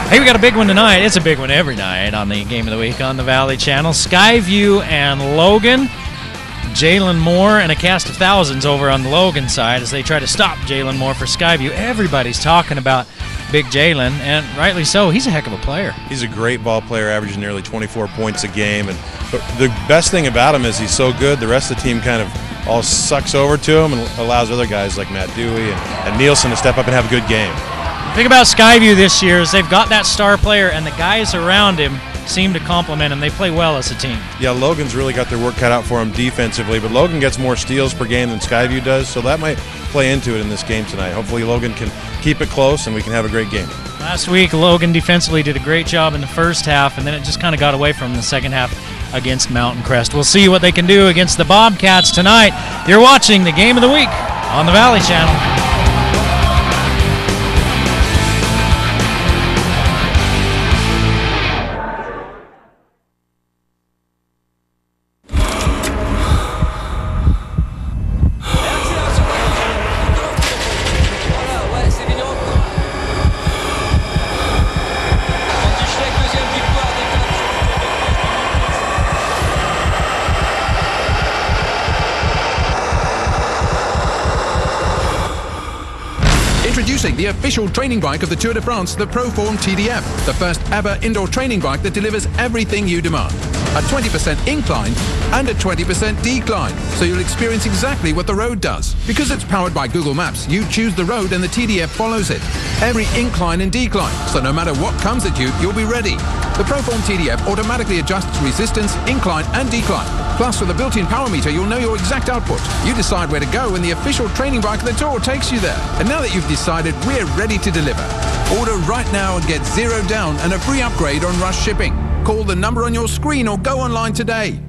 Hey, we got a big one tonight. It's a big one every night on the Game of the Week on the Valley Channel. Skyview and Logan. Jalen Moore and a cast of thousands over on the Logan side as they try to stop Jalen Moore for Skyview. Everybody's talking about Big Jalen, and rightly so. He's a heck of a player. He's a great ball player, averaging nearly 24 points a game. And the best thing about him is he's so good, the rest of the team kind of all sucks over to him and allows other guys like Matt Dewey and Nielsen to step up and have a good game. The thing about Skyview this year is they've got that star player, and the guys around him seem to complement him. They play well as a team. Yeah, Logan's really got their work cut out for him defensively, but Logan gets more steals per game than Skyview does, so that might play into it in this game tonight. Hopefully Logan can keep it close and we can have a great game. Last week, Logan defensively did a great job in the first half, and then it just kind of got away from the second half against Mountain Crest. We'll see what they can do against the Bobcats tonight. You're watching the Game of the Week on the Valley Channel. Introducing the official training bike of the Tour de France, the Proform TDF, the first ever indoor training bike that delivers everything you demand. A 20% incline and a 20% decline, so you'll experience exactly what the road does. Because it's powered by Google Maps, you choose the road and the TDF follows it. Every incline and decline, so no matter what comes at you, you'll be ready. The Proform TDF automatically adjusts resistance, incline and decline. Plus, with a built-in power meter, you'll know your exact output. You decide where to go and the official training bike of the Tour takes you there. And now that you've decided, we're ready to deliver. Order right now and get $0 down and a free upgrade on rush shipping. Call the number on your screen or go online today.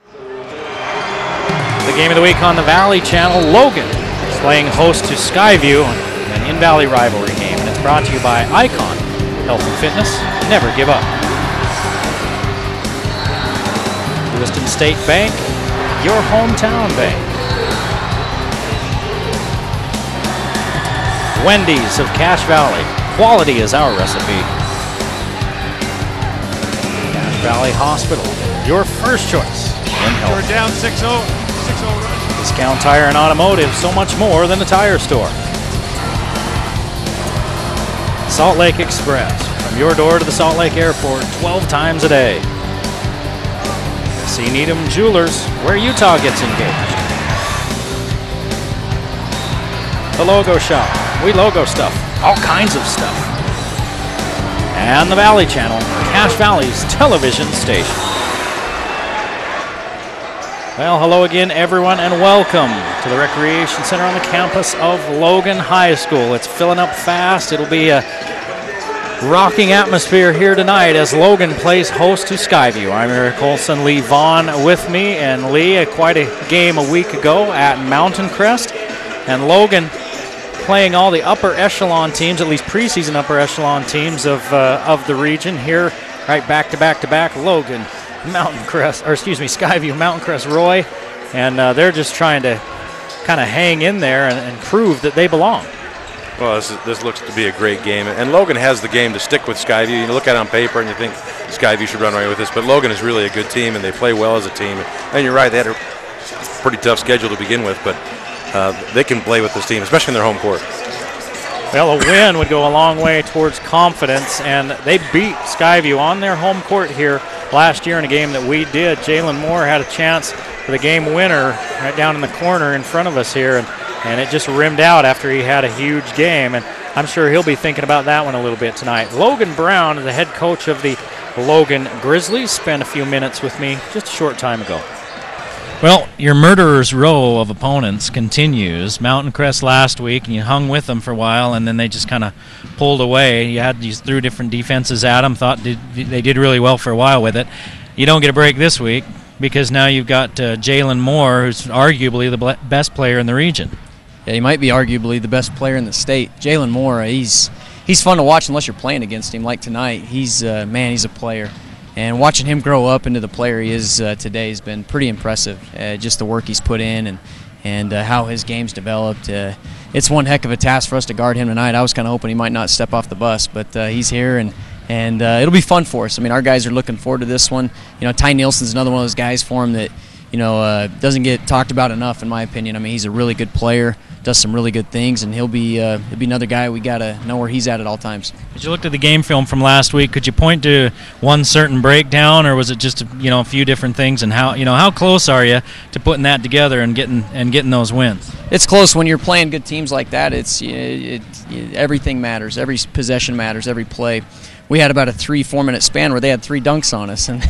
The Game of the Week on the Valley Channel. Logan is playing host to Skyview, an in-valley rivalry game, and it's brought to you by Icon Health and Fitness. Never give up. Lewiston State Bank, your hometown bank. Wendy's of Cache Valley. Quality is our recipe. Cache Valley Hospital, your first choice in health. We're down 6-0 run. Discount Tire and Automotive, so much more than a tire store. Salt Lake Express, from your door to the Salt Lake Airport, 12 times a day. C. Needham Jewelers, where Utah gets engaged. The Logo Shop, we logo stuff, all kinds of stuff. And the Valley Channel, Cache Valley's television station. Well, hello again, everyone, and welcome to the Recreation Center on the campus of Logan High School. It's filling up fast. It'll be a rocking atmosphere here tonight as Logan plays host to Skyview. I'm Eric Olson, Lee Vaughn with me, and Lee, quite a game a week ago at Mountain Crest, and Logan playing all the upper echelon teams, at least preseason upper echelon teams of the region here, right back to back. Logan, Mountain Crest, or excuse me, Skyview, Mountain Crest, Roy, and they're just trying to kind of hang in there and prove that they belong. Well, this looks to be a great game, and Logan has the game to stick with Skyview. You look at it on paper and you think Skyview should run away with this, but Logan is really a good team, and they play well as a team. And you're right, they had a pretty tough schedule to begin with, but they can play with this team, especially in their home court. Well, a win would go a long way towards confidence, and they beat Skyview on their home court here last year in a game that we did. Jalen Moore had a chance for the game winner right down in the corner in front of us here, and it just rimmed out after he had a huge game, and I'm sure he'll be thinking about that one a little bit tonight. Logan Brown, the head coach of the Logan Grizzlies, spent a few minutes with me just a short time ago. Well, your murderer's row of opponents continues. Mountain Crest last week, and you hung with them for a while, and then they just kind of pulled away. You threw different defenses at them, thought they did really well for a while with it. You don't get a break this week because now you've got Jalen Moore, who's arguably the best player in the region. Yeah, he might be arguably the best player in the state. Jalen Moore, he's fun to watch unless you're playing against him like tonight. He's a player. And watching him grow up into the player he is today has been pretty impressive. Just the work he's put in and how his game's developed. it's one heck of a task for us to guard him tonight. I was kind of hoping he might not step off the bus, but he's here, and it'll be fun for us. I mean, our guys are looking forward to this one. You know, Ty Nielsen's another one of those guys for him that, you know, doesn't get talked about enough, in my opinion. I mean, he's a really good player, does some really good things, and he'll be another guy we got to know where he's at all times. As you looked at the game film from last week, could you point to one certain breakdown, or was it just a few different things? And how close are you to putting that together and getting those wins? It's close when you're playing good teams like that. Everything matters. Every possession matters. Every play. We had about a 3-4 minute span where they had 3 dunks on us, and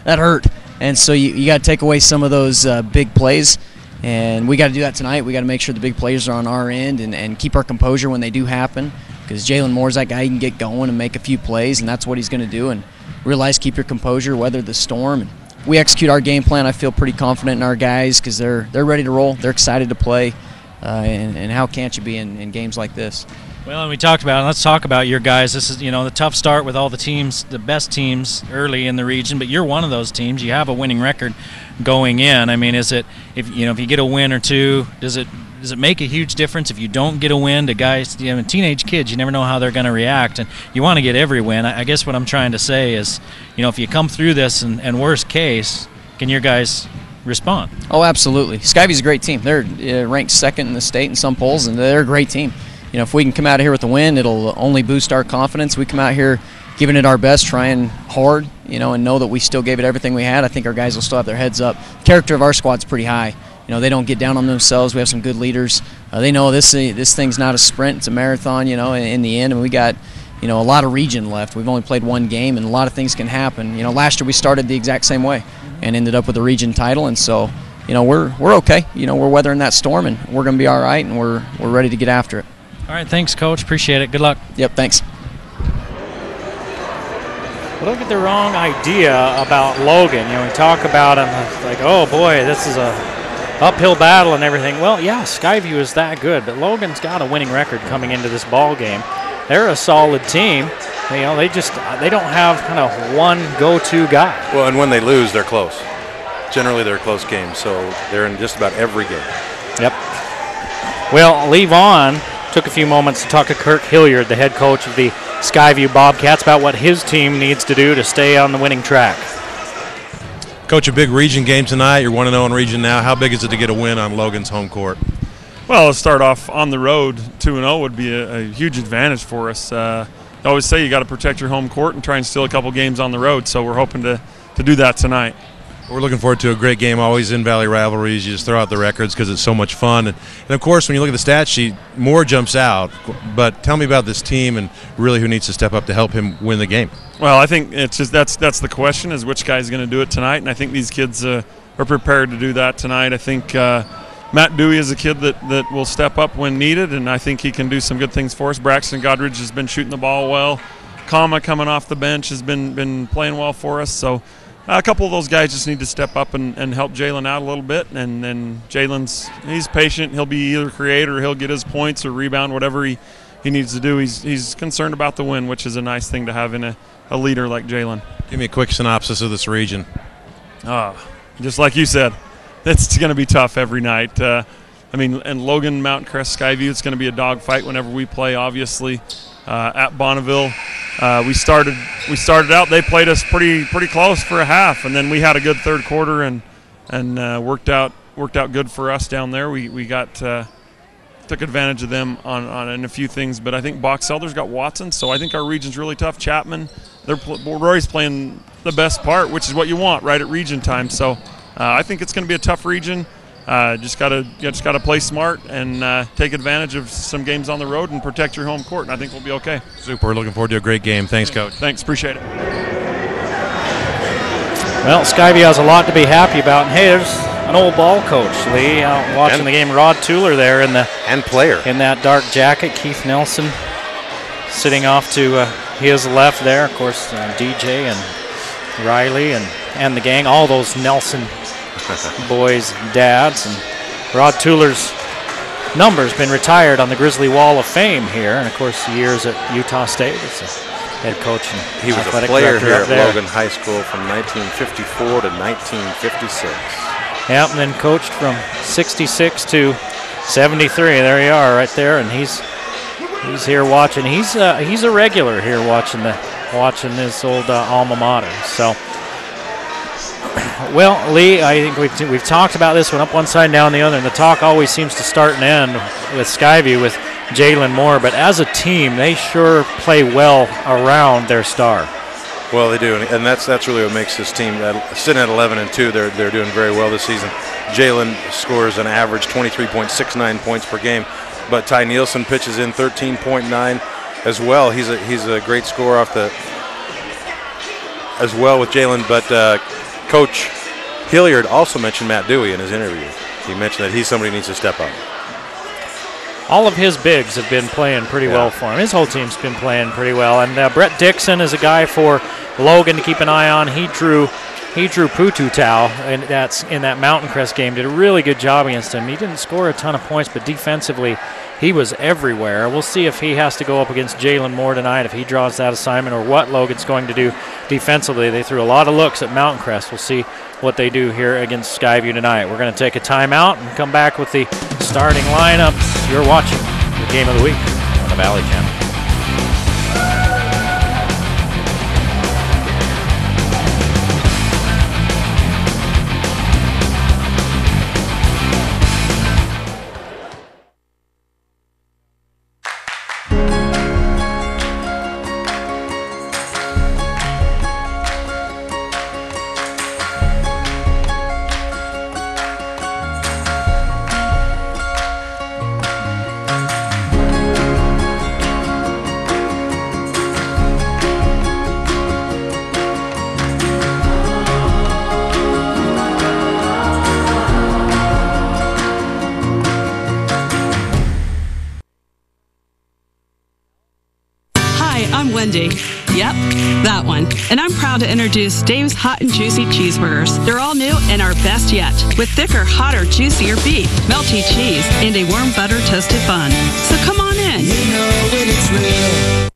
that hurt. And so you got to take away some of those big plays, and we got to do that tonight. We got to make sure the big plays are on our end and keep our composure when they do happen, because Jalen Moore's that guy. He can get going and make a few plays, and that's what he's going to do. And realize, keep your composure, weather the storm. And we execute our game plan. I feel pretty confident in our guys because they're ready to roll. They're excited to play, and how can't you be in games like this? Well, and we talked about it. Let's talk about your guys. This is, the tough start with all the teams, the best teams early in the region, but you're one of those teams. You have a winning record going in. I mean, is it if you get a win or two, does it make a huge difference if you don't get a win to guys, teenage kids? You never know how they're going to react, and you want to get every win. I guess what I'm trying to say is, if you come through this and worst case, can your guys respond? Oh, absolutely. Skyview's a great team. They're ranked second in the state in some polls, and they're a great team. If we can come out of here with a win, it'll only boost our confidence. We come out here giving it our best, trying hard, and know that we still gave it everything we had. I think our guys will still have their heads up. The character of our squad's pretty high. They don't get down on themselves. We have some good leaders. They know this thing's not a sprint; it's a marathon. In the end, and we got a lot of region left. We've only played one game, and a lot of things can happen. Last year we started the exact same way and ended up with a region title, and so we're okay. We're weathering that storm, and we're going to be all right, and we're ready to get after it. All right, thanks, Coach. Appreciate it. Good luck. Yep, thanks. Well, don't get the wrong idea about Logan. We talk about him like, oh boy, this is a uphill battle and everything. Well, yeah, Skyview is that good, but Logan's got a winning record coming into this ball game. They're a solid team. They don't have kind of one go-to guy. Well, and when they lose, they're close. Generally, they're close games, so they're in just about every game. Yep. Well, leave on. Took a few moments to talk to Kirk Hilliard, the head coach of the Skyview Bobcats, about what his team needs to do to stay on the winning track. Coach, a big region game tonight. You're 1-0 in region now. How big is it to get a win on Logan's home court? Well, to start off on the road, 2-0 would be a huge advantage for us. I always say you got to protect your home court and try and steal a couple games on the road, so we're hoping to do that tonight. We're looking forward to a great game, always in Valley rivalries. You just throw out the records because it's so much fun. And of course, when you look at the stat sheet, Moore jumps out. But tell me about this team and really who needs to step up to help him win the game. Well, I think it's just that's the question, is which guy's going to do it tonight. And I think these kids are prepared to do that tonight. I think Matt Dewey is a kid that will step up when needed, and I think he can do some good things for us. Braxton Godridge has been shooting the ball well. Kama coming off the bench has been playing well for us. So a couple of those guys just need to step up and help Jalen out a little bit. And then he's patient. He'll be either creator, or he'll get his points or rebound, whatever he needs to do. He's concerned about the win, which is a nice thing to have in a leader like Jalen. Give me a quick synopsis of this region. Just like you said, it's going to be tough every night. And Logan, Mount Crest, Skyview, it's going to be a dogfight whenever we play, obviously. At Bonneville, we started out. They played us pretty close for a half, and then we had a good third quarter and worked out good for us down there. We took advantage of them on in a few things, but I think Box Elder's got Watson, so I think our region's really tough. Chapman, Rory's playing the best part, which is what you want right at region time. So I think it's going to be a tough region. Just gotta play smart and take advantage of some games on the road and protect your home court, and I think we'll be okay. Super. Looking forward to a great game. Thanks, Coach. Thanks. Appreciate it. Well, Skyview has a lot to be happy about. And hey, there's an old ball coach, Lee, out watching the game. Rod Tueller there in that dark jacket. Keith Nelson sitting off to his left there. Of course, DJ and Riley and the gang. All those Nelson boys' dads, and Rod Tueller's number's been retired on the Grizzly Wall of Fame here, and of course years at Utah State as a head coach. And he was a player here at Logan High School from 1954 to 1956. Yeah, and then coached from 66 to 73. There you are, right there, and he's here watching. He's a regular here watching this old alma mater. So, well, Lee, I think we've talked about this one up one side and down the other, and the talk always seems to start and end with Skyview with Jalen Moore. But as a team, they sure play well around their star. Well, they do, and that's really what makes this team sitting at 11-2. They're doing very well this season. Jalen scores an average 23.69 points per game, but Ty Nielsen pitches in 13.9 as well. He's a great scorer off the as well with Jalen. But Coach Hilliard also mentioned Matt Dewey in his interview. He mentioned that he's somebody who needs to step up. All of his bigs have been playing pretty well for him. His whole team's been playing pretty well. And Brett Dixon is a guy for Logan to keep an eye on. He drew Putu Tau, and that's in that Mountain Crest game. Did a really good job against him. He didn't score a ton of points, but defensively he was everywhere. We'll see if he has to go up against Jalen Moore tonight, if he draws that assignment, or what Logan's going to do defensively. They threw a lot of looks at Mountain Crest. We'll see what they do here against Skyview tonight. We're going to take a timeout and come back with the starting lineup. You're watching the Game of the Week on the Valley Channel. Yep, that one. And I'm proud to introduce Dave's Hot and Juicy Cheeseburgers. They're all new and our best yet, with thicker, hotter, juicier beef, melty cheese, and a warm butter toasted bun. So come on in. You know when it's real.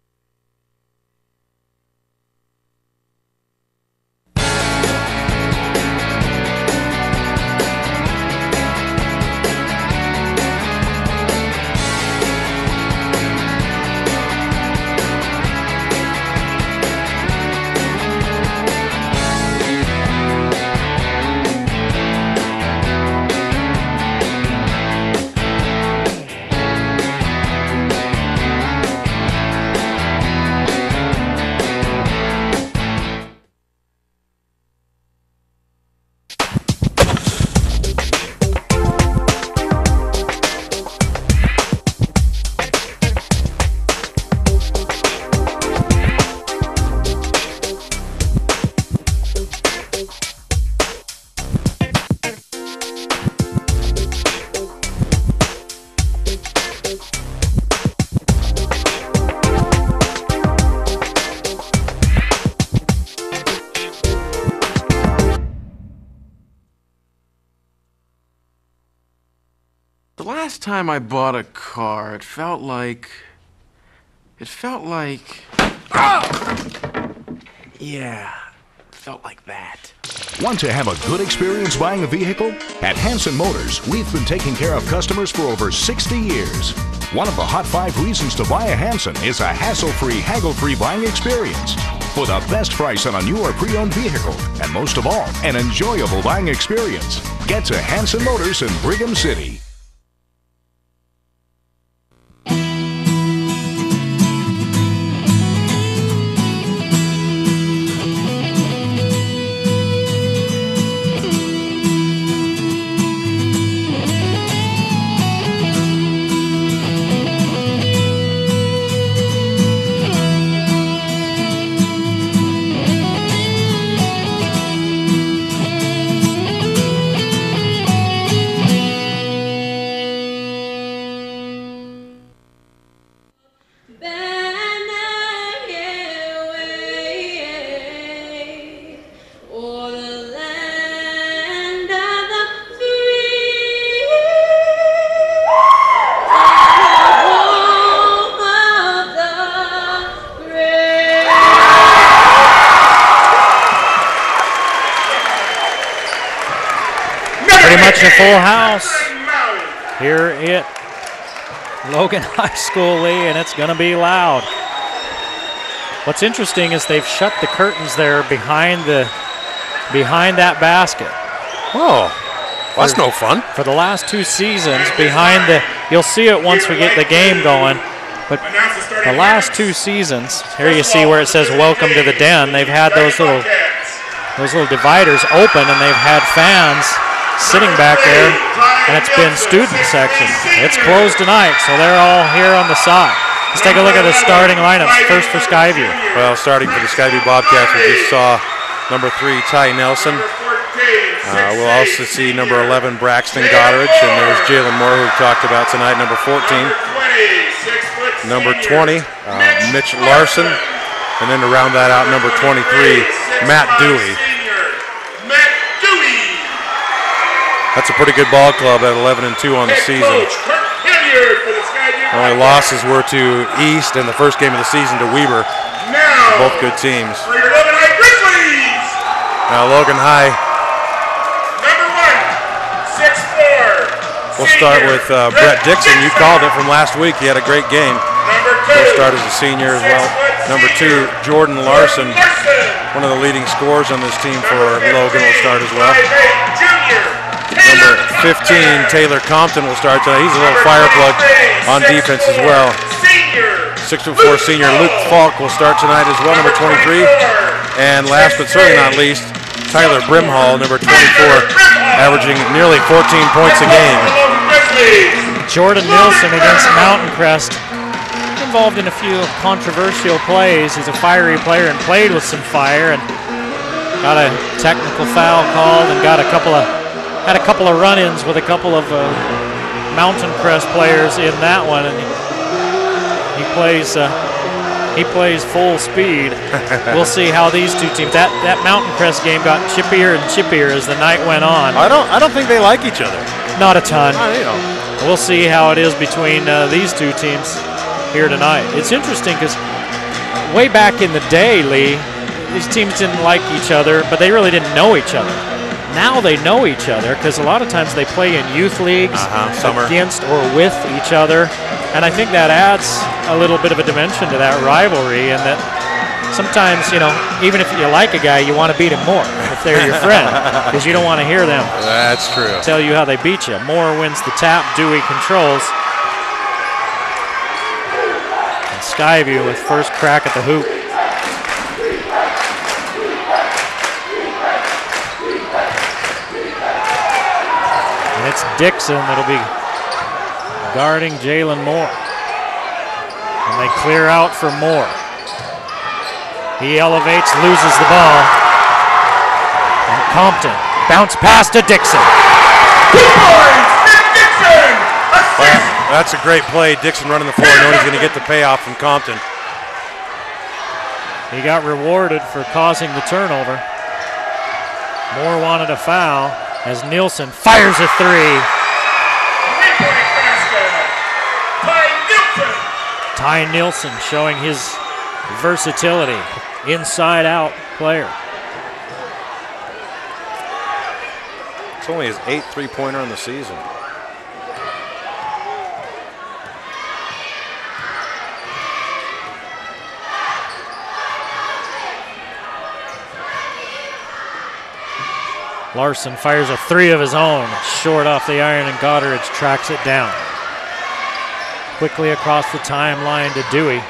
The last time I bought a car, it felt like... Yeah, it felt like that. Want to have a good experience buying a vehicle? At Hanson Motors, we've been taking care of customers for over 60 years. One of the hot 5 reasons to buy a Hanson is a hassle-free, haggle-free buying experience. For the best price on a new or pre-owned vehicle, and most of all, an enjoyable buying experience. Get to Hanson Motors in Brigham City. A full house here at Logan High School, Lee, and it's going to be loud. What's interesting is they've shut the curtains there behind that basket. Oh, well, that's no fun. For the last 2 seasons, you'll see it once we get the game going, but the last 2 seasons, here you see where it says "Welcome to the Den." They've had those little dividers open, and they've had fans sitting back there, and it's been student section. It's closed tonight, so they're all here on the side. Let's take a look at the starting lineups. First for Skyview. Well, starting for the Skyview Bobcats, we just saw number 3, Ty Nelson. We'll also see number 11, Braxton Goddard, and there's Jalen Moore, who we talked about tonight, number 14. Number 20, Mitch Larson, and then to round that out, number 23, Matt Dewey. That's a pretty good ball club at 11-2 on the season. Only losses were to East in the first game of the season to Weber. Both good teams. Now Logan High. We'll start with Brett Dixon. You called it from last week. He had a great game. He'll start as a senior as well. Number 2, Jordan Larson, one of the leading scorers on this team for Logan, will start as well. Number 15, Taylor Compton, will start tonight. He's a little fire plug on defense as well. 6'4" senior Luke Falk will start tonight as well, number 23. And last but certainly not least, Tyler Brimhall, number 24, averaging nearly 14 points a game. Jordan Nilsson against Mountain Crest. Involved in a few controversial plays. He's a fiery player and played with some fire, and got a technical foul called and had a couple of run-ins with a couple of Mountain Crest players in that one, and he plays full speed. We'll see how these two teams. That Mountain Crest game got chippier and chippier as the night went on. I don't think they like each other. Not a ton. We'll see how it is between these two teams here tonight. It's interesting because way back in the day, Lee, these teams didn't like each other, but they really didn't know each other. Now they know each other because a lot of times they play in youth leagues against or with each other, and I think that adds a little bit of a dimension to that rivalry, and that sometimes, even if you like a guy, you want to beat him more if they're your friend, because you don't want to hear them tell you how they beat you. Moore wins the tap, Dewey controls. And Skyview with first crack at the hoop. And it's Dixon that'll be guarding Jalen Moore. And they clear out for Moore. He elevates, loses the ball. And Compton, bounce pass to Dixon. 2 points to Dixon! That's a great play. Dixon running the floor, knowing he's going to get the payoff from Compton. He got rewarded for causing the turnover. Moore wanted a foul as Nielsen fires a 3. 3-point basket. Ty Nielsen showing his versatility. Inside-out player. It's only his 8th three-pointer in the season. Larson fires a 3 of his own. Short off the iron, and Goddard tracks it down. Quickly across the timeline to Dewey.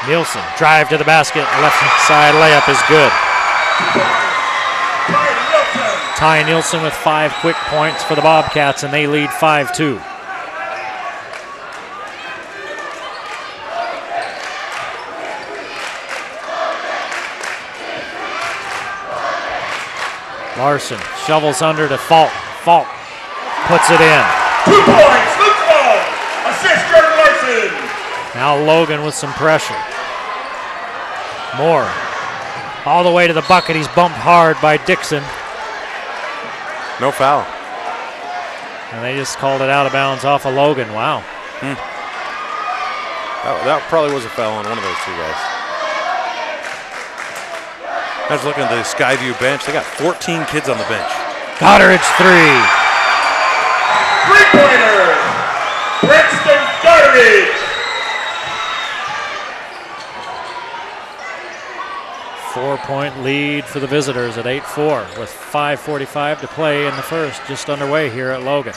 Nielsen, drive to the basket, left side layup is good. Ty Nielsen with 5 quick points for the Bobcats, and they lead 5-2. Larson shovels under to Falk. Falk puts it in. 2 points, Luke Falk. Assist Jordan Larson. Now Logan with some pressure. Moore all the way to the bucket. He's bumped hard by Dixon. No foul. And they just called it out of bounds off of Logan. Wow. That probably was a foul on one of those two guys. I was looking at the Skyview bench. They got 14 kids on the bench. Goddard's 3. lead for the visitors at 8-4 with 5:45 to play in the first, just underway here at Logan.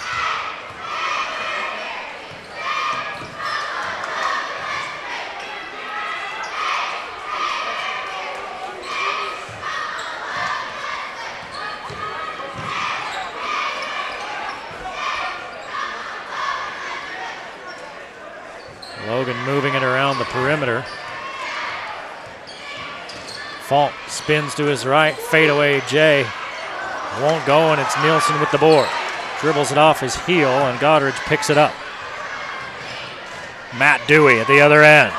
Logan moving it around the perimeter. Falk spins to his right, fadeaway Jay. Won't go, and it's Nielsen with the board. Dribbles it off his heel, and Goddard picks it up. Matt Dewey at the other end.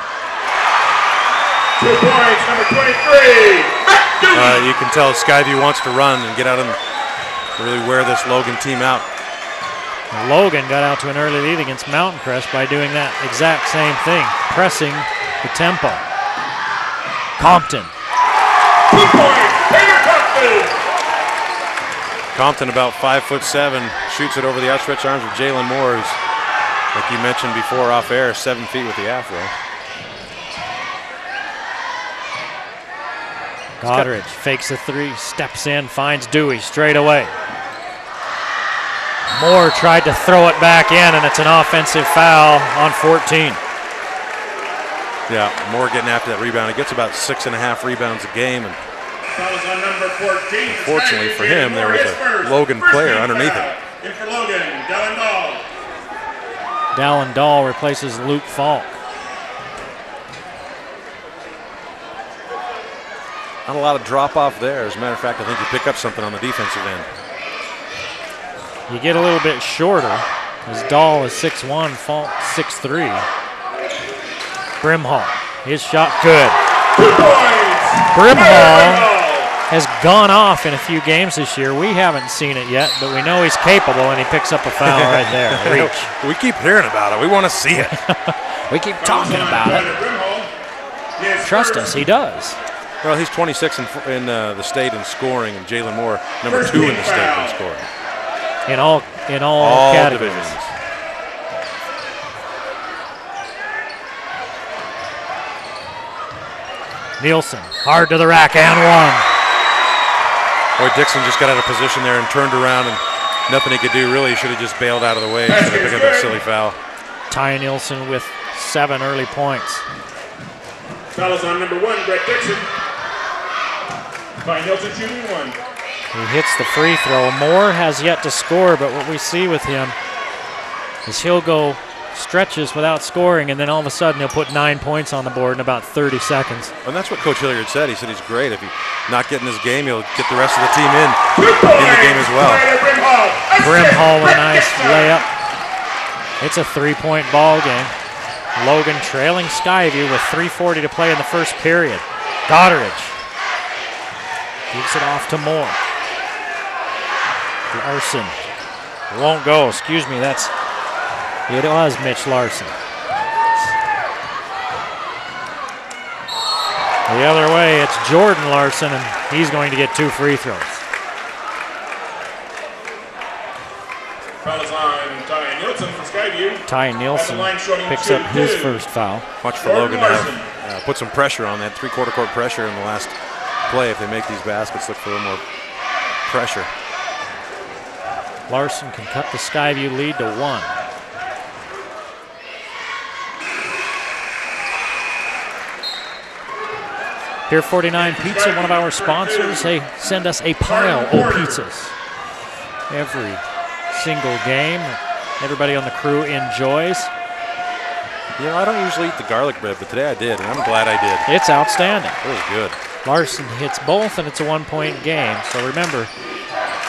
2 points, number 23, Matt Dewey. You can tell Skyview wants to run and get out and really wear this Logan team out. Logan got out to an early lead against Mountain Crest by doing that exact same thing, pressing the tempo. Compton. 2 points, Peter Compton. Compton, about 5'7", shoots it over the outstretched arms of Jalen Moore, who's, like you mentioned before off air, 7 feet with the afro. Goddard fakes a three, steps in, finds Dewey straight away. Moore tried to throw it back in, and it's an offensive foul on 14. Yeah, Moore getting after that rebound. He gets about 6.5 rebounds a game, and On number 14, unfortunately for him, there was a Logan player underneath him. In for Logan, Dallin Dahl. Dallin Dahl replaces Luke Falk. Not a lot of drop off there. As a matter of fact, I think you pick up something on the defensive end. You get a little bit shorter as Dahl is 6'1", Falk 6'3". Brimhall, his shot good. 2 points. Brimhall has gone off in a few games this year. We haven't seen it yet, but we know he's capable, and he picks up a foul right there. Reach. We keep hearing about it. We want to see it. We keep talking about it. Trust us, he does. Well, he's 26 in the state in scoring, and Jalen Moore, number 2 in the state in scoring. In all categories. Divisions. Nielsen, hard to the rack and one. Boy, Dixon just got out of position there and turned around, and nothing he could do really. He should have just bailed out of the way instead of picking up that silly foul. Ty Nielsen with 7 early points. Foul is on number 1, Brett Dixon. By Nielsen shooting 1. He hits the free throw. Moore has yet to score, but what we see with him is he'll go stretches without scoring, and then all of a sudden he'll put 9 points on the board in about 30 seconds. And that's what Coach Hilliard said. He said he's great. If he's not getting his game, he'll get the rest of the team in the game as well. Brimhall with a nice layup. It's a 3-point ball game. Logan trailing Skyview with 3:40 to play in the first period. Goddard gives it off to Moore. Larson won't go. Excuse me, it was Mitch Larson. The other way, it's Jordan Larson, and he's going to get 2 free throws. Foul is on Ty Nielsen for Skyview. Ty Nielsen picks up his first foul. Watch for Logan to have, put some pressure on that, 3/4 court pressure in the last play. If they make these baskets, look for a little more pressure. Larson can cut the Skyview lead to 1. Pier 49 Pizza, one of our sponsors. They send us a pile of pizzas every single game. Everybody on the crew enjoys. You know, I don't usually eat the garlic bread, but today I did, and I'm glad I did. It's outstanding. It was good. Larson hits both, and it's a 1-point game. So remember,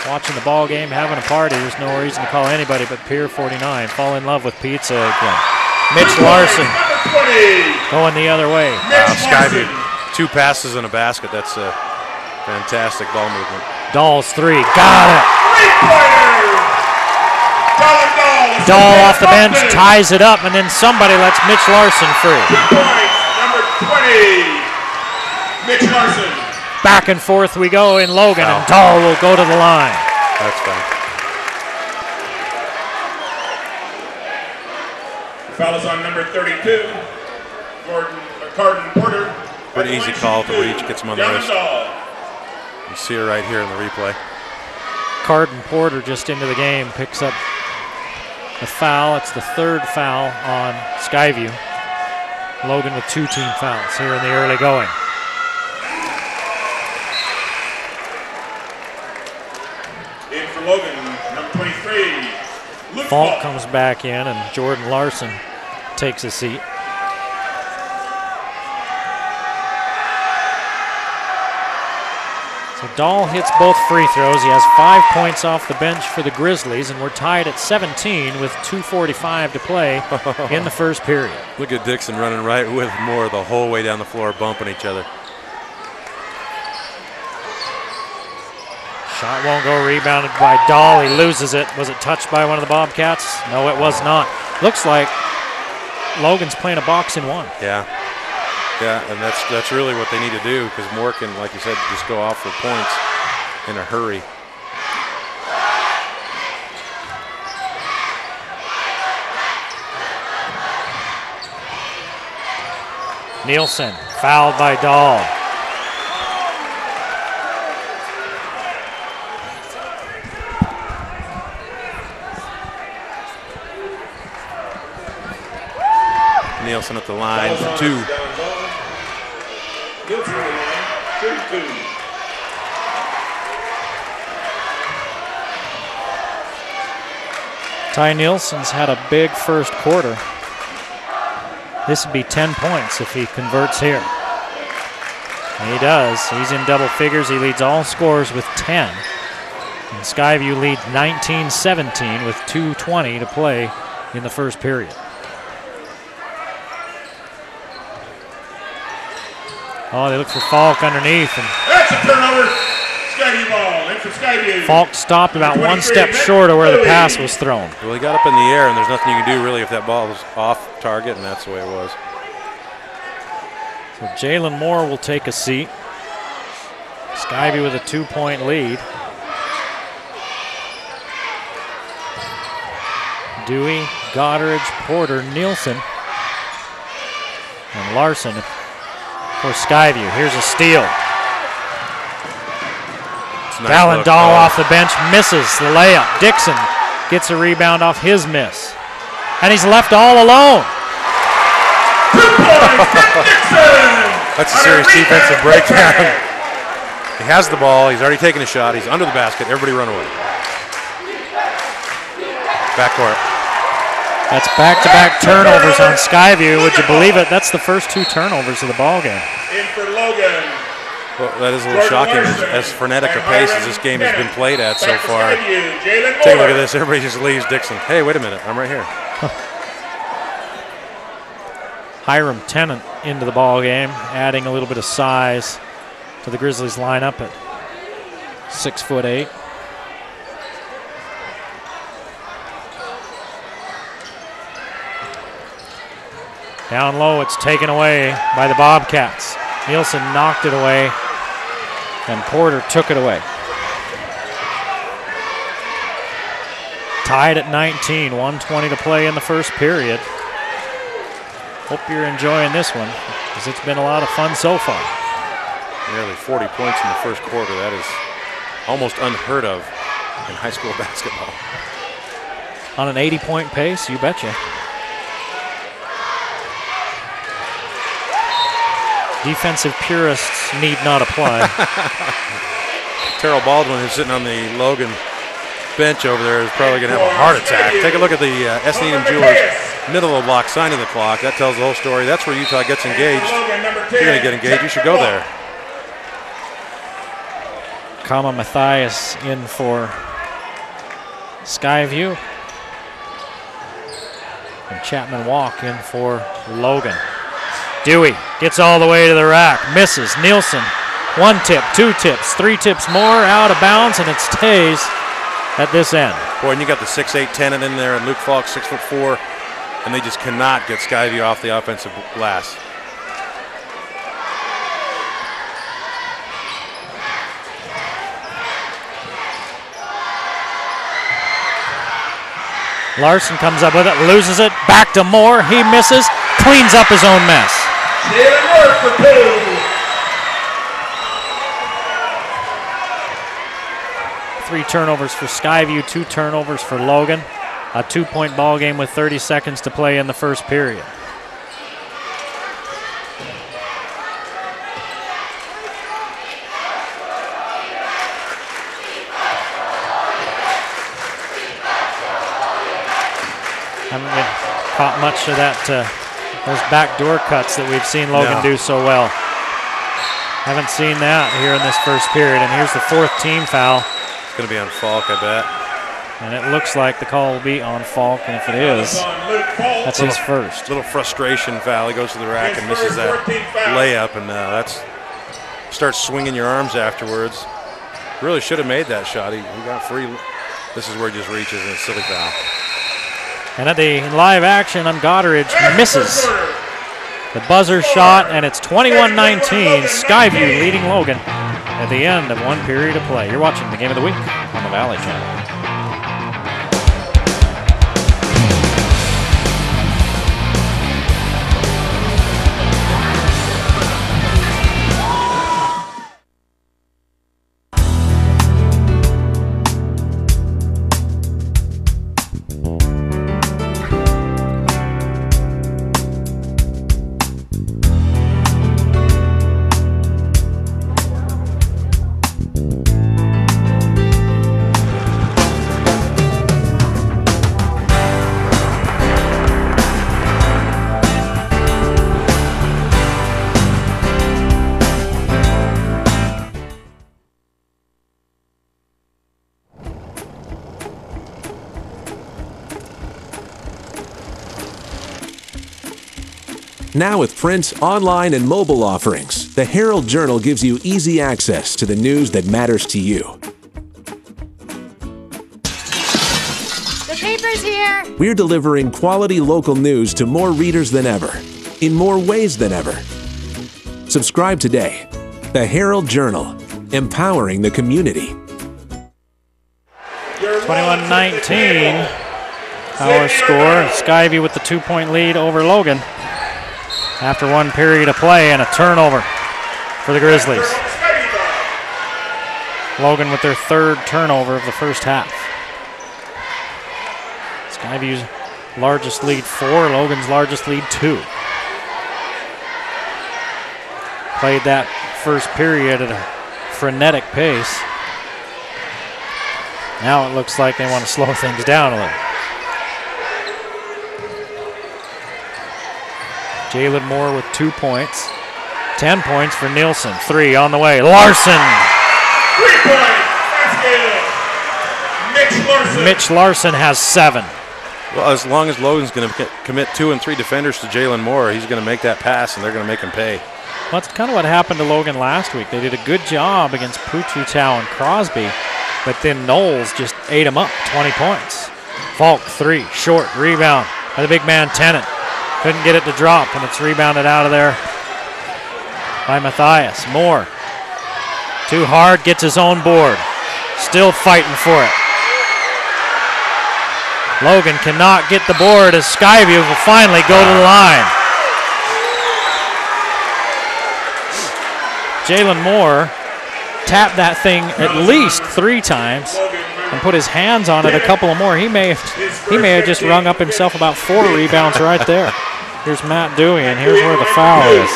watching the ball game, having a party, there's no reason to call anybody but Pier 49. Fall in love with pizza again. Mitch Larson going the other way. Wow, Skyview, 2 passes and a basket. That's a fantastic ball movement. Dahl's 3, got it. Dahl off the bench, ties it up, and then somebody lets Mitch Larson free. 2 points, number 20, Mitch Larson. Back and forth we go in Logan, and Dahl will go to the line. That's fine. Foul is on number 32, Carden Porter. Pretty easy call to reach, gets him on the wrist. You see her right here in the replay. Carden Porter just into the game, picks up the foul. It's the third foul on Skyview. Logan with 2 team fouls here in the early going. In for Logan, number 23. Falk comes back in, and Jordan Larson takes a seat. So Dahl hits both free throws. He has 5 points off the bench for the Grizzlies, and we're tied at 17 with 2:45 to play in the first period. Look at Dixon running right with Moore the whole way down the floor, bumping each other. Shot won't go, rebounded by Dahl. He loses it. Was it touched by one of the Bobcats? No, it was not. Looks like Logan's playing a box in one. Yeah. Yeah, and that's really what they need to do, because Moore can, like you said, just go off for points in a hurry. Nielsen fouled by Dahl. Nielsen at the line for 2. Ty Nielsen's had a big first quarter. This would be 10 points if he converts here. And he does. He's in double figures. He leads all scorers with 10. And Skyview leads 19-17 with 2:20 to play in the first period. Oh, they look for Falk underneath. And that's a turnover. Skyview ball. In for Skyview. Falk stopped about 1 step short of where the pass was thrown. Well, he got up in the air, and there's nothing you can do really if that ball was off target, and that's the way it was. So Jalen Moore will take a seat. Skyview with a 2-point lead. Dewey, Goddard, Porter, Nielsen, and Larson for Skyview. Here's a steal. Nice Valen Dahl off the bench, misses the layup. Dixon gets a rebound off his miss. And he's left all alone. That's a serious defensive breakdown. He has the ball. He's already taken a shot. He's under the basket. Everybody run away. Backcourt. That's back-to-back turnovers on Skyview. Would you believe it? That's the first 2 turnovers of the ball game. In for Logan. Well, that is a little shocking as frenetic a pace as this game has been played at so far. Take a look at this. Everybody just leaves Dixon. Hey, wait a minute. I'm right here. Hiram Tennant into the ball game, adding a little bit of size to the Grizzlies lineup at 6'8". Down low, it's taken away by the Bobcats. Nielsen knocked it away, and Porter took it away. Tied at 19, 1:20 to play in the first period. Hope you're enjoying this one, because it's been a lot of fun so far. Nearly 40 points in the first quarter. That is almost unheard of in high school basketball. On an 80-point pace, you betcha. Defensive purists need not apply. Terrell Baldwin, who's sitting on the Logan bench over there, is probably going to have a heart attack. Take a look at the S. Needham Jewelers middle of the block, sign of the clock. That tells the whole story. That's where Utah gets engaged. If you're going to get engaged, you should go there. Kama Mathias in for Skyview. And Chapman Walk in for Logan. Dewey gets all the way to the rack, misses. Nielsen, 1 tip, 2 tips, 3 tips more, out of bounds, and it stays at this end. Boy, and you got the 6'8" Tennant in there, and Luke Falk 6'4", and they just cannot get Skyview off the offensive glass. Larson comes up with it, loses it, back to Moore, he misses, cleans up his own mess. 3 turnovers for Skyview, 2 turnovers for Logan. A 2-point ball game with 30 seconds to play in the first period. Haven't been caught much of that, those backdoor cuts that we've seen Logan do so well. Haven't seen that here in this first period, and here's the 4th team foul. It's going to be on Falk, I bet. And it looks like the call will be on Falk, and if it is, that's his first. Little frustration foul. He goes to the rack and misses that layup, and starts swinging your arms afterwards. Really should have made that shot. He got free. This is where he just reaches, and it's a silly foul. And at the live action on Goddard, misses the buzzer shot, and it's 21-19. Skyview leading Logan at the end of 1 period of play. You're watching the Game of the Week on the Valley Channel. Now with print, online, and mobile offerings, the Herald Journal gives you easy access to the news that matters to you. The paper's here! We're delivering quality local news to more readers than ever, in more ways than ever. Subscribe today. The Herald Journal, empowering the community. 21-19, our score. Skyview with the 2-point lead over Logan after 1 period of play, and a turnover for the Grizzlies. Logan with their 3rd turnover of the first half. Skyview's largest lead 4, Logan's largest lead 2. Played that first period at a frenetic pace. Now it looks like they want to slow things down a little. Jalen Moore with 2 points. 10 points for Nielsen. 3 on the way. Larson. 3 points. That's good. Mitch Larson. Mitch Larson has 7. Well, as long as Logan's going to commit 2 and 3 defenders to Jalen Moore, he's going to make that pass, and they're going to make him pay. Well, that's kind of what happened to Logan last week. They did a good job against Puchutau and Crosby, but then Knowles just ate him up, 20 points. Falk, 3, short, rebound by the big man, Tennant. Couldn't get it to drop, and it's rebounded out of there by Matthias. Moore, too hard, gets his own board. Still fighting for it. Logan cannot get the board as Skyview will finally go to the line. Jalen Moore tapped that thing at least 3 times and put his hands on it a couple of more. He may have just rung up himself about 4 rebounds right there. Here's Matt Dewey, and here's where the foul is.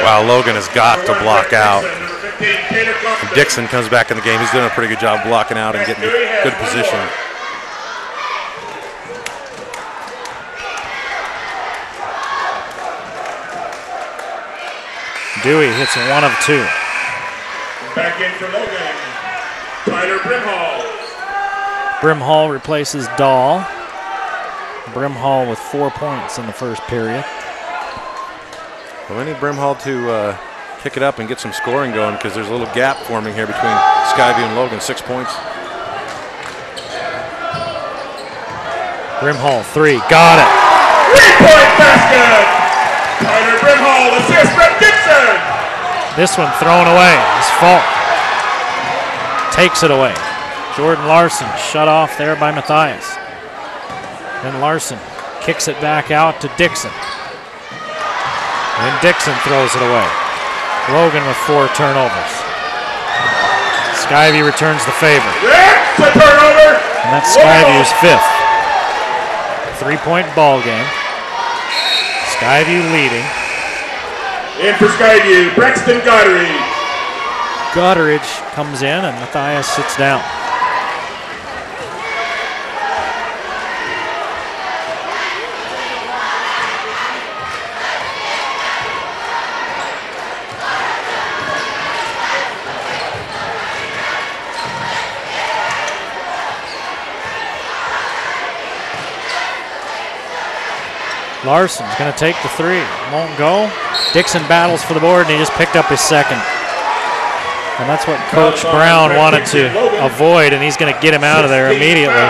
Wow, Logan has got to block out. And Dixon comes back in the game. He's doing a pretty good job blocking out and getting good position. Dewey hits 1 of 2. Back in for Logan. Tyler Brimhall. Brimhall replaces Dahl. Brimhall with 4 points in the first period. Well, we need Brimhall to kick it up and get some scoring going, because there's a little gap forming here between Skyview and Logan. 6 points. Brimhall, 3, got it. 3-point basket. Tyler Brimhall, assist from Dixon. This one thrown away. His fault. Takes it away. Jordan Larson shut off there by Matthias. Then Larson kicks it back out to Dixon. And Dixon throws it away. Logan with 4 turnovers. Skyview returns the favor. That's a turnover. And that's Skyview's 5th. 3-point ball game. Skyview leading. In for Skyview, Braxton Goddard. Goddard comes in and Matthias sits down. Larson's going to take the 3. Won't go. Dixon battles for the board, and he just picked up his 2nd. And that's what Coach Brown wanted to avoid, and he's going to get him out of there immediately.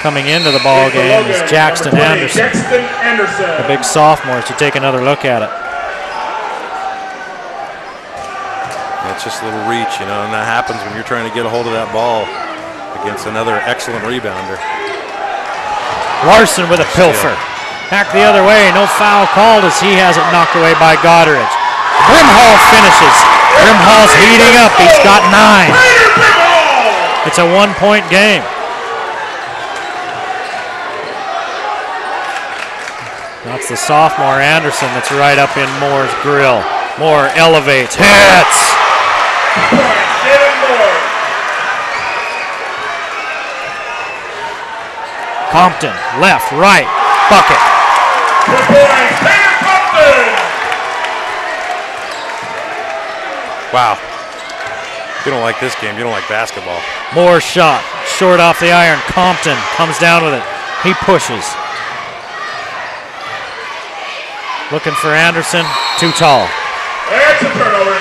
Coming into the ball game is Jackson Anderson, the big sophomore, so take another look at it. That's just a little reach, you know, and that happens when you're trying to get a hold of that ball against another excellent rebounder. Larson with a pilfer. Back the other way, no foul called as he has it knocked away by Goddard. Brimhall finishes. Brimhall's heating up. He's got 9. It's a 1-point game. That's the sophomore Anderson that's right up in Moore's grill. Moore elevates, hits. Compton, left, right, bucket. Wow. If you don't like this game, you don't like basketball. Moore shot, short off the iron. Compton comes down with it. He pushes. Looking for Anderson, too tall. That's a turnover.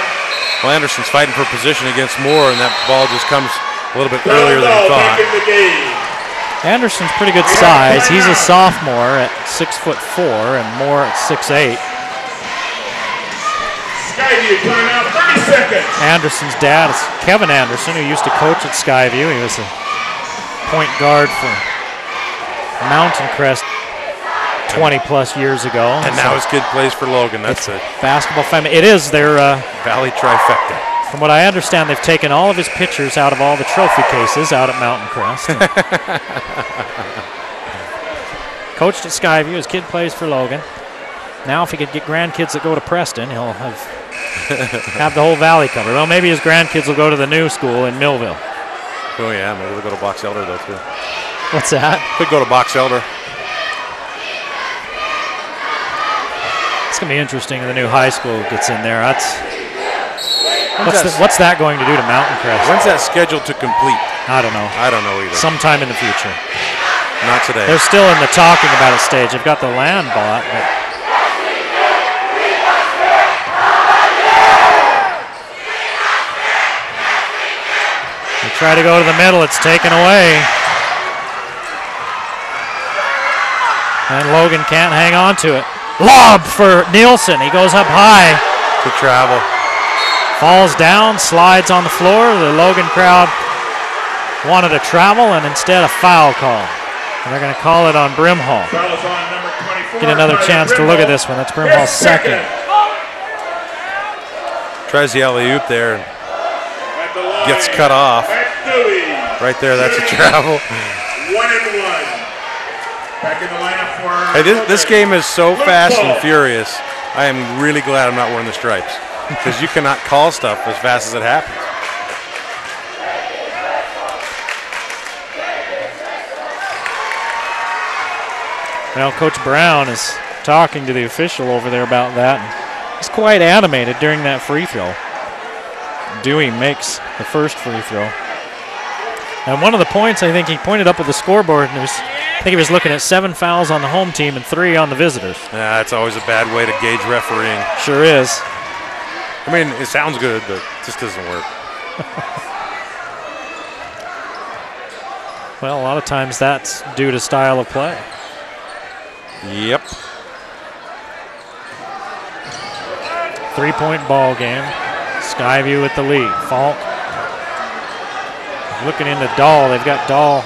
Well, Anderson's fighting for position against Moore, and that ball just comes a little bit earlier than he thought. Anderson's pretty good size. He's a sophomore at 6'4", and Moore at 6'8". Skyview timeout, 30 seconds. Anderson's dad is Kevin Anderson, who used to coach at Skyview. He was a point guard for Mountain Crest 20-plus years ago. And now his kid plays for Logan. That's it. Basketball family. It is their Valley trifecta. From what I understand, they've taken all of his pictures out of all the trophy cases out at Mountain Crest. Coached at Skyview. His kid plays for Logan. Now if he could get grandkids that go to Preston, he'll have the whole valley covered. Well, maybe his grandkids will go to the new school in Millville. Oh, yeah. Maybe they'll go to Box Elder, though, too. What's that? Could go to Box Elder. It's going to be interesting if the new high school gets in there. What's that going to do to Mountain Crest? When's that scheduled to complete? I don't know. I don't know either. Sometime in the future. Not today. They're still in the talking about it stage. They've got the land bought, but they try to go to the middle. It's taken away. And Logan can't hang on to it. Lob for Nielsen. He goes up high. Good travel. Falls down, slides on the floor. The Logan crowd wanted a travel and instead a foul call. And they're going to call it on Brimhall. Get another chance to look at this one. That's Brimhall's 2nd. Tries the alley-oop there and gets cut off. Right there, that's a travel. 1-1. Back in the lineup for hey, this game is so fast and furious. I am really glad I'm not wearing the stripes because you cannot call stuff as fast as it happens. Well, Coach Brown is talking to the official over there about that. He's quite animated during that free throw. Dewey makes the first free throw. And one of the points, I think he pointed up at the scoreboard, and I think he was looking at 7 fouls on the home team and 3 on the visitors. Yeah, it's always a bad way to gauge refereeing. Sure is. I mean, it sounds good, but it just doesn't work. Well, a lot of times that's due to style of play. Yep. 3-point ball game. Skyview with the lead. Falk looking into Dahl. They've got Dahl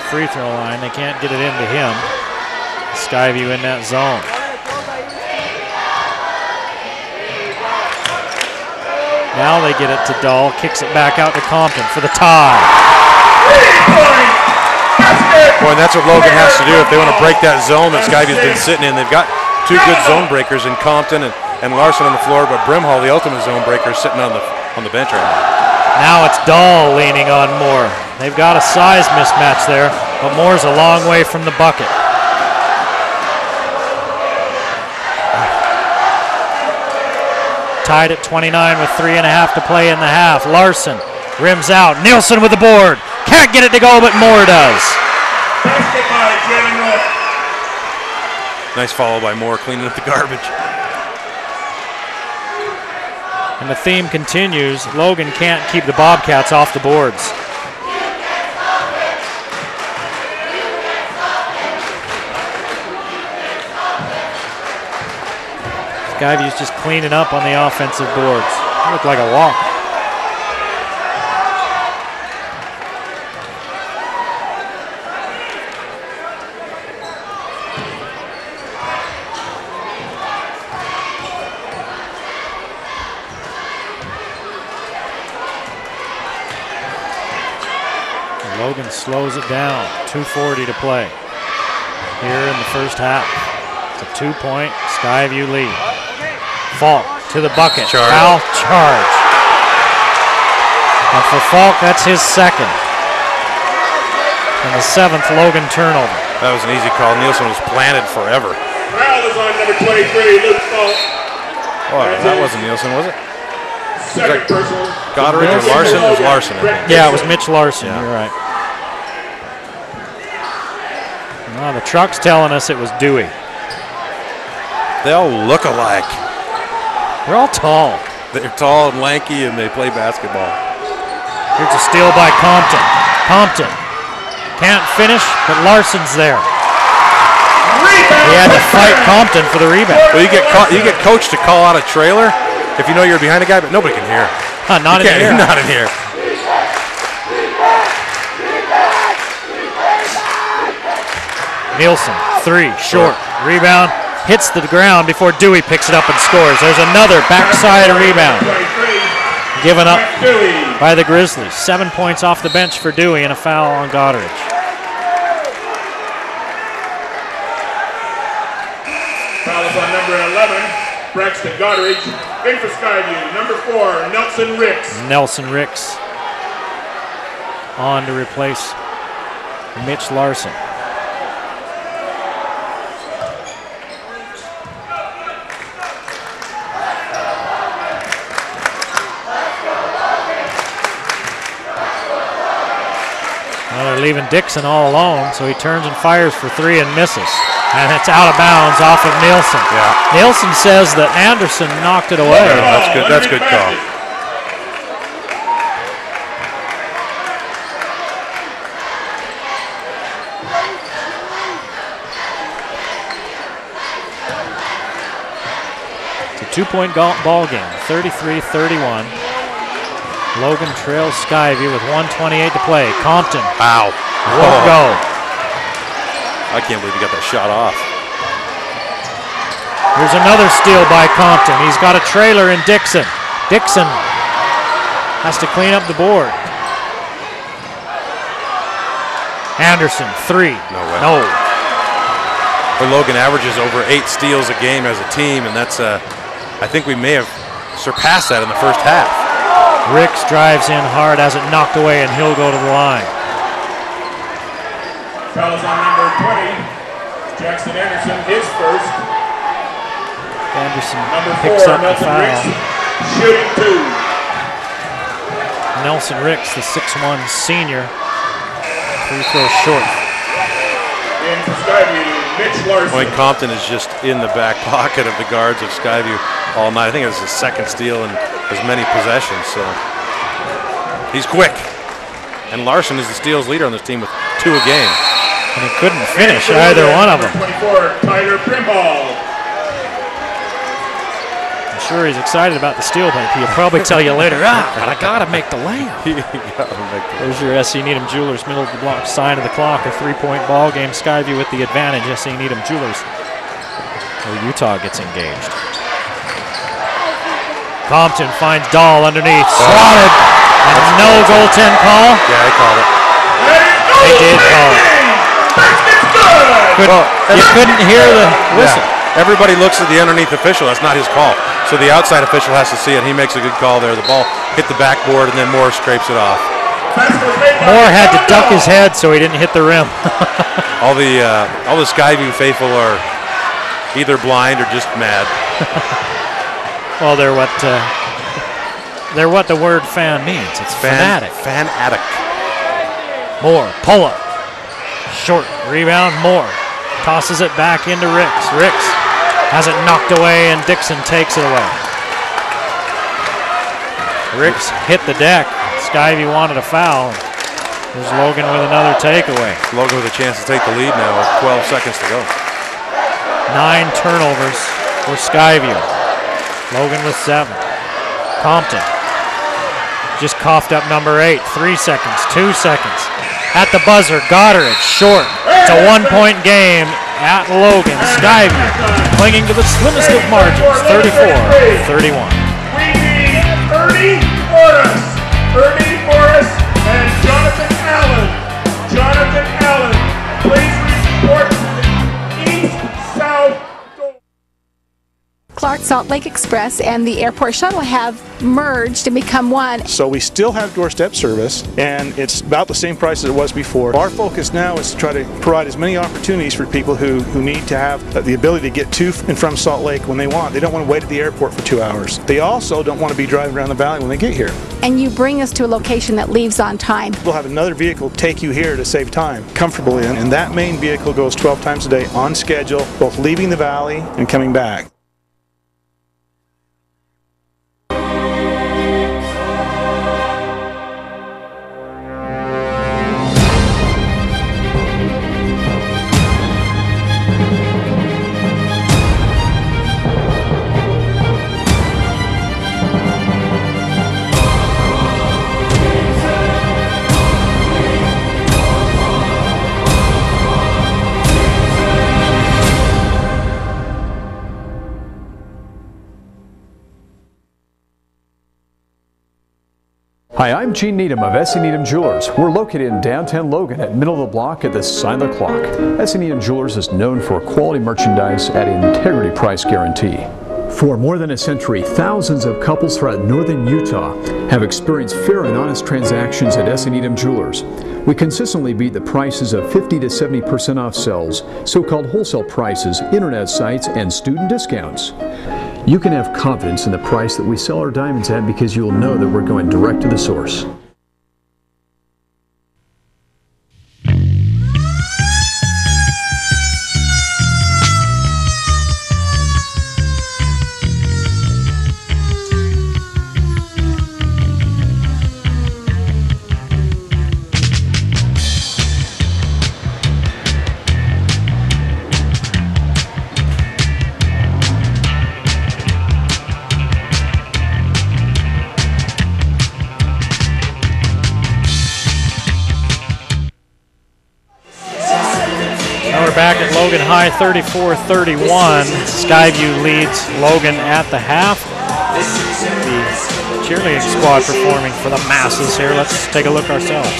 free throw line. They can't get it into him. Skyview in that zone. Now they get it to Dahl, kicks it back out to Compton for the tie. Boy, and that's what Logan has to do if they want to break that zone that Skyview's been sitting in. They've got two good zone breakers in Compton and Larson on the floor, but Brimhall, the ultimate zone breaker, is sitting on the bench right now. Now it's Dahl leaning on Moore. They've got a size mismatch there, but Moore's a long way from the bucket. Tied at 29 with 3.5 to play in the half. Larson rims out. Nielsen with the board. Can't get it to go, but Moore does. Nice follow by Moore, cleaning up the garbage. And the theme continues. Logan can't keep the Bobcats off the boards. Skyview's just cleaning up on the offensive boards. It looked like a walk. Logan slows it down. 2:40 to play here in the first half. It's a 2-point Skyview lead. Falk to the bucket. Foul charge. And for Falk, that's his second. And the 7th Logan turnover. That was an easy call. Nielsen was planted forever. Foul is on number 23, Luke Falk. Oh, that wasn't Nielsen, was it? Second personal. Goddard or Larson? It was Larson, I think. Yeah, it was Mitch Larson. Yeah. You're right. Well, the truck's telling us it was Dewey. They all look alike. They're all tall. They're tall and lanky, and they play basketball. Here's a steal by Compton. Compton can't finish, but Larson's there. He had to fight Compton for the rebound. Well, you get coached to call out a trailer if you know you're behind a guy, but nobody can hear. Not in here. Not in here. Nielsen, 3, short. Rebound, hits the ground before Dewey picks it up and scores. There's another backside rebound given up by the Grizzlies. 7 points off the bench for Dewey and a foul on Goddard. Foul is on number 11, Braxton Goddard. In for Skyview, number 4, Nelson Ricks. Nelson Ricks on to replace Mitch Larson. Well, they're leaving Dixon all alone, so he turns and fires for 3 and misses. And it's out of bounds off of Nielsen. Yeah. Nielsen says that Anderson knocked it away. That's good. That's good call. It's a 2-point ball game, 33-31. Logan trails Skyview with 1:28 to play. Compton. Wow. Won't go. I can't believe he got that shot off. Here's another steal by Compton. He's got a trailer in Dixon. Dixon has to clean up the board. Anderson, 3. No way. No. But Logan averages over 8 steals a game as a team, and that's I think we may have surpassed that in the first half. Ricks drives in hard, has it knocked away, and he'll go to the line. Foul is on number 20, Jackson Anderson, his first. Anderson Number 4, picks up the Nelson foul. Ricks, shooting 2. Nelson Ricks, the 6'1 senior, free throw short. In for Skyview, Mitch Larson. Point Compton is just in the back pocket of the guards of Skyview all night. I think it was his second steal in as many possessions, so he's quick. And Larson is the steals leader on this team with 2 a game. And he couldn't finish either one of them. 24, Tyler Brimhall. I'm sure he's excited about the steal, but he'll probably tell you later, but I gotta make the layup. There's your SC Needham Jewelers middle of the block sign of the clock, a 3-point ball game. Skyview with the advantage. SC Needham Jewelers. Well, Utah gets engaged. Compton finds Dahl underneath, swatted, and no goaltend call. Yeah, they called it. They did call it. You couldn't hear the whistle. Yeah. Everybody looks at the underneath official. That's not his call. So the outside official has to see it. He makes a good call there. The ball hit the backboard, and then Moore scrapes it off. Moore had to duck his head so he didn't hit the rim. all the Skyview faithful are either blind or just mad. Well, they're what the word fan means. It's fanatic. Fanatic. Moore, pull up. Short rebound, Moore. Tosses it back into Ricks. Ricks has it knocked away, and Dixon takes it away. Ricks hit the deck. Skyview wanted a foul. There's Logan with another takeaway. Logan with a chance to take the lead now with 12 seconds to go. 9 turnovers for Skyview. Logan with 7. Compton just coughed up number 8. 3 seconds, 2 seconds. At the buzzer, Goddard short. It's a 1-point game at Logan. Skyview clinging to the slimmest of margins, 34-31. We need Ernie Morris and Jonathan Allen. Jonathan Allen, please report to the east-south door. Clark Salt Lake Express and the airport shuttle have merged and become one. So we still have doorstep service, and it's about the same price as it was before. Our focus now is to try to provide as many opportunities for people who need to have the ability to get to and from Salt Lake when they want. They don't want to wait at the airport for 2 hours. They also don't want to be driving around the valley when they get here. And you bring us to a location that leaves on time. We'll have another vehicle take you here to save time comfortably, and that main vehicle goes 12 times a day on schedule, both leaving the valley and coming back. Hi, I'm Gene Needham of S.E. Needham Jewelers. We're located in downtown Logan at middle of the block at the sign of the clock. S.E. Needham Jewelers is known for quality merchandise at integrity price guarantee. For more than a century, thousands of couples throughout northern Utah have experienced fair and honest transactions at S.E. Needham Jewelers. We consistently beat the prices of 50 to 70% off sales, so-called wholesale prices, internet sites, and student discounts. You can have confidence in the price that we sell our diamonds at because you'll know that we're going direct to the source. Back at Logan High, 34-31. Skyview leads Logan at the half. The cheerleading squad performing for the masses here. Let's take a look ourselves.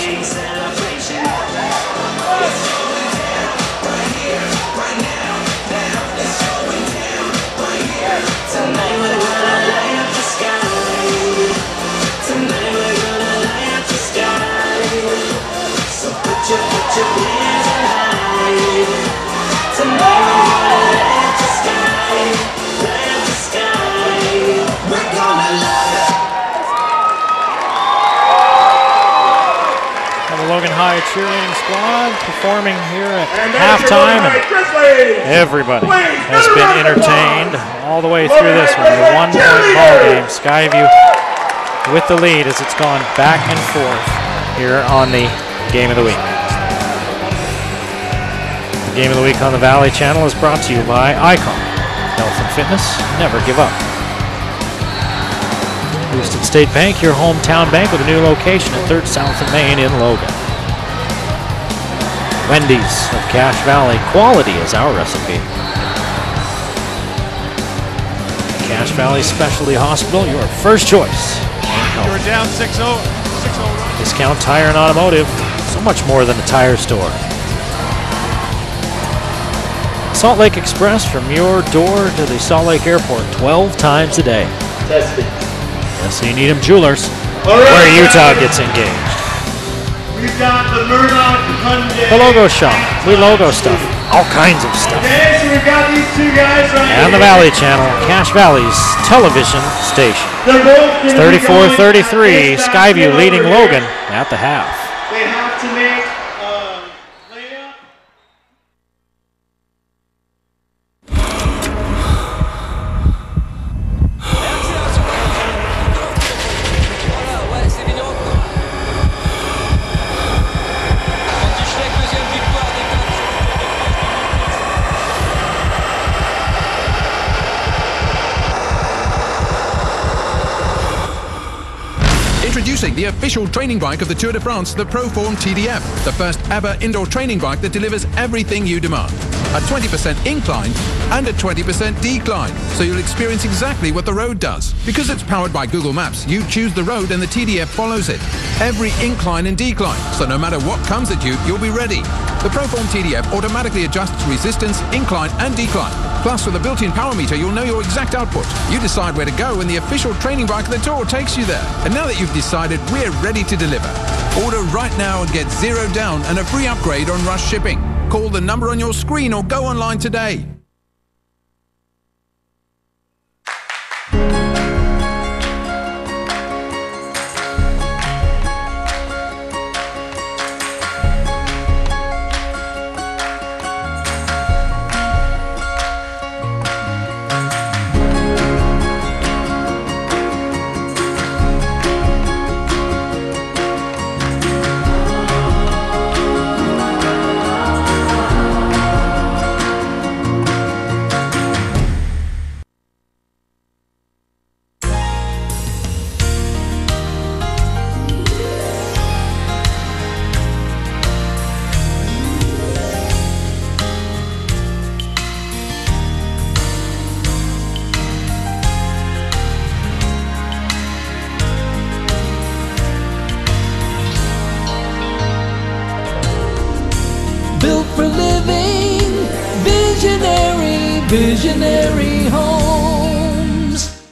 Logan High cheerleading squad performing here at halftime, and everybody has been entertained all the way through this one. A 1-point ball game. Skyview with the lead as it's gone back and forth here on the Game of the Week. The Game of the Week on the Valley Channel is brought to you by Icon Health and Fitness. Never give up. Houston State Bank, your hometown bank with a new location at 3rd South and Main in Logan. Wendy's of Cache Valley, quality is our recipe. Cache Valley Specialty Hospital, your first choice. You're down 6-0. 6-0. Discount Tire and Automotive, so much more than a tire store. Salt Lake Express from your door to the Salt Lake Airport 12 times a day. Testing. SC Needham Jewelers, All right, where Utah gets engaged. We've got the Murdoch Hyundai. The logo shop, new logo stuff, all kinds of stuff. Okay, so we've got these two guys right And the Valley Channel, Cache Valley's television station. It's 34-33, Skyview leading Logan at the half. They have to make layup. Introducing the official training bike of the Tour de France, the Proform TDF, the first ever indoor training bike that delivers everything you demand. A 20% incline and a 20% decline, so you'll experience exactly what the road does. Because it's powered by Google Maps, you choose the road and the TDF follows it. Every incline and decline, so no matter what comes at you, you'll be ready. The Proform TDF automatically adjusts resistance, incline and decline. Plus, with a built-in power meter, you'll know your exact output. You decide where to go and the official training bike of the Tour takes you there. And now that you've decided, we're ready to deliver. Order right now and get 0 down and a free upgrade on rush shipping. Call the number on your screen or go online today. Visionary homes.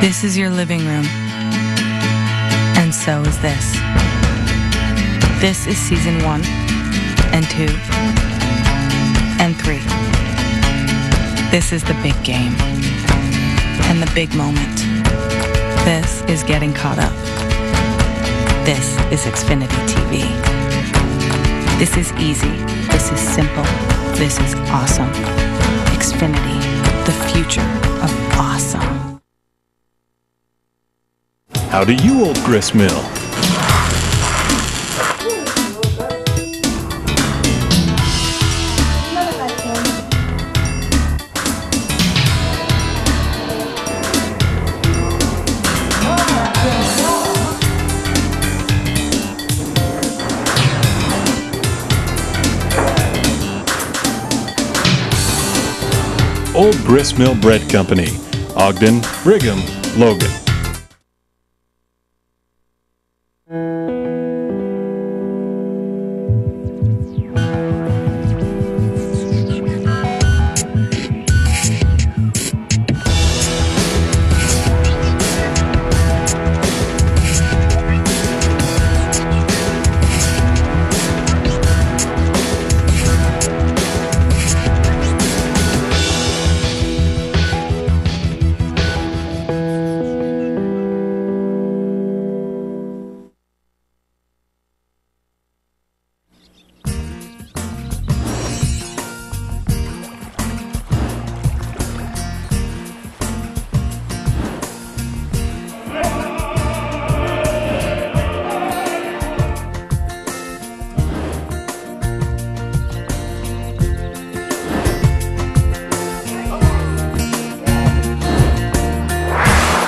This is your living room, and so is this. This is season 1 and 2 and 3. This is the big game and the big moment. This is getting caught up. This is Xfinity TV. This is easy. This is simple. This is awesome. Xfinity, the future of awesome. How do you, old gristmill? Old Gristmill Bread Company, Ogden, Brigham, Logan.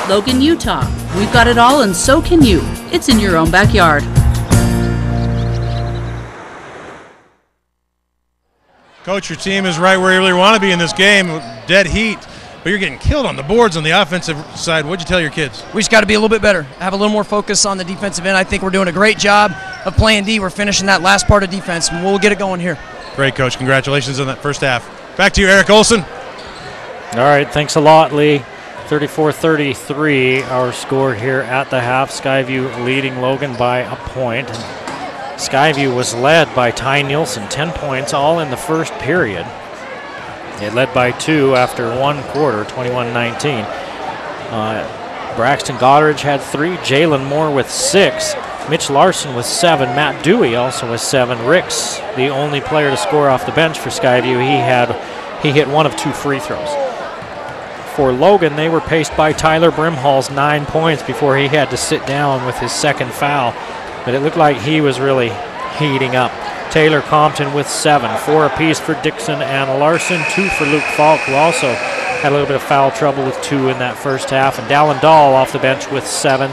Logan, Utah. We've got it all and so can you. It's in your own backyard. Coach, your team is right where you really want to be in this game, dead heat, but you're getting killed on the boards on the offensive side. What'd you tell your kids? We just got to be a little bit better, have a little more focus on the defensive end. I think we're doing a great job of playing D. We're finishing that last part of defense, and we'll get it going here. Great, Coach. Congratulations on that first half. Back to you, Eric Olson. All right, thanks a lot, Lee. 34-33, our score here at the half. Skyview leading Logan by a point. And Skyview was led by Ty Nielsen, 10 points, all in the first period. It led by 2 after 1 quarter, 21-19. Braxton Goddard had 3, Jalen Moore with 6, Mitch Larson with 7, Matt Dewey also with 7. Ricks, the only player to score off the bench for Skyview, he hit 1 of 2 free throws. For Logan, they were paced by Tyler Brimhall's 9 points before he had to sit down with his second foul. But it looked like he was really heating up. Taylor Compton with 7, 4 apiece for Dixon and Larson, 2 for Luke Falk, who also had a little bit of foul trouble with 2 in that first half. And Dallin Dahl off the bench with 7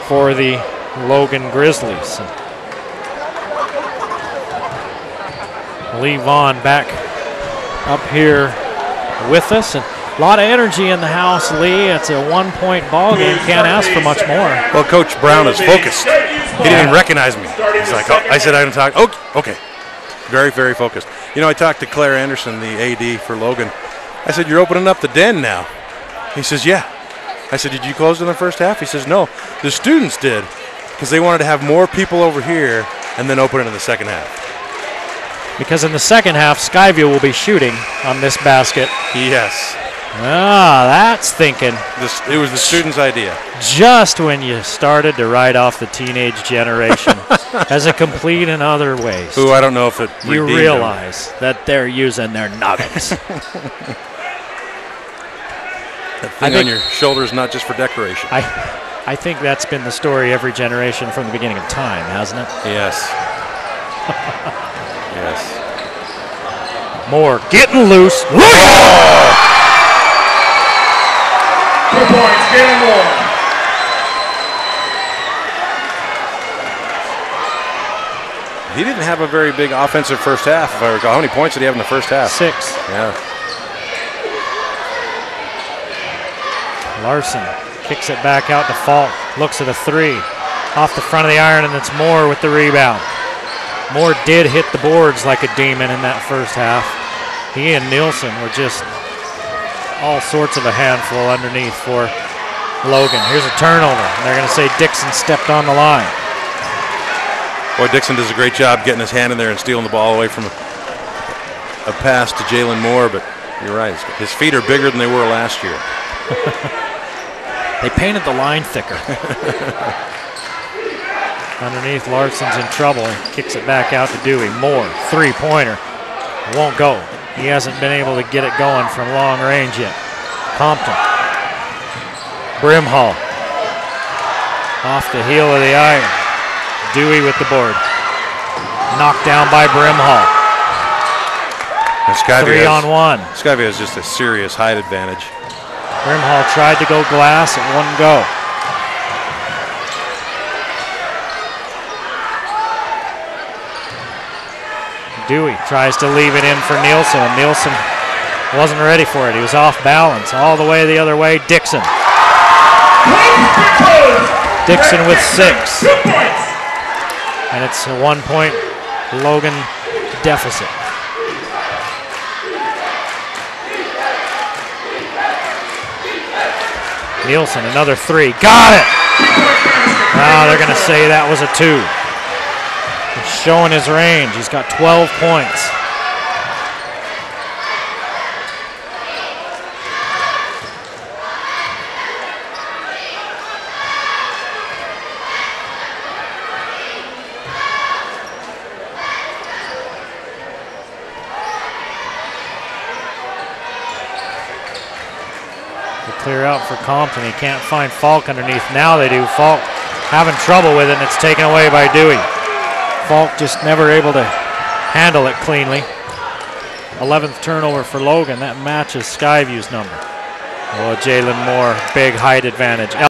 for the Logan Grizzlies. Lee Vaughn back up here with us. And a lot of energy in the house, Lee. It's a 1-point ball game. Can't ask for much more. Well, Coach Brown is focused. He didn't even recognize me. He's like, oh, I said I don't talk. Okay. Very, very focused. You know, I talked to Claire Anderson, the AD for Logan. I said, you're opening up the den now. He says, yeah. I said, did you close in the first half? He says, no. The students did because they wanted to have more people over here and then open it in the second half. Because in the second half, Skyview will be shooting on this basket. Yes. Ah, that's thinking. It was the student's idea. Just when you started to write off the teenage generation as a complete in other ways. Ooh, I don't know if it you realize that they're using their nuggets. That thing on your shoulder is not just for decoration. I think that's been the story every generation from the beginning of time, hasn't it? Yes. Yes. Moore getting loose. Oh! 2 points, Jalen Moore. He didn't have a very big offensive first half, if I recall. How many points did he have in the first half? 6. Yeah. Larson kicks it back out to Falk. Looks at a 3. Off the front of the iron, and it's Moore with the rebound. Moore did hit the boards like a demon in that first half. He and Nielsen were just all sorts of a handful underneath for Logan. Here's a turnover. And they're going to say Dixon stepped on the line. Boy, Dixon does a great job getting his hand in there and stealing the ball away from a pass to Jalen Moore, but you're right. His feet are bigger than they were last year. They painted the line thicker. Underneath, Larson's in trouble and kicks it back out to Dewey. Moore, 3-pointer. Won't go. He hasn't been able to get it going from long range yet. Compton. Brimhall. Off the heel of the iron. Dewey with the board. Knocked down by Brimhall. 3-on-1. Skyview has just a serious height advantage. Brimhall tried to go glass. It wouldn't go. Dewey tries to leave it in for Nielsen, and Nielsen wasn't ready for it. He was off balance all the way the other way. Dixon. Dixon with 6. And it's a 1-point Logan deficit. Nielsen, another 3. Got it! Now they're going to say that was a 2. He's showing his range. He's got 12 points. They clear out for Compton. He can't find Falk underneath. Now they do. Falk having trouble with it, and it's taken away by Dewey. Falk just never able to handle it cleanly. 11th turnover for Logan. That matches Skyview's number. Oh, Jalen Moore, big height advantage.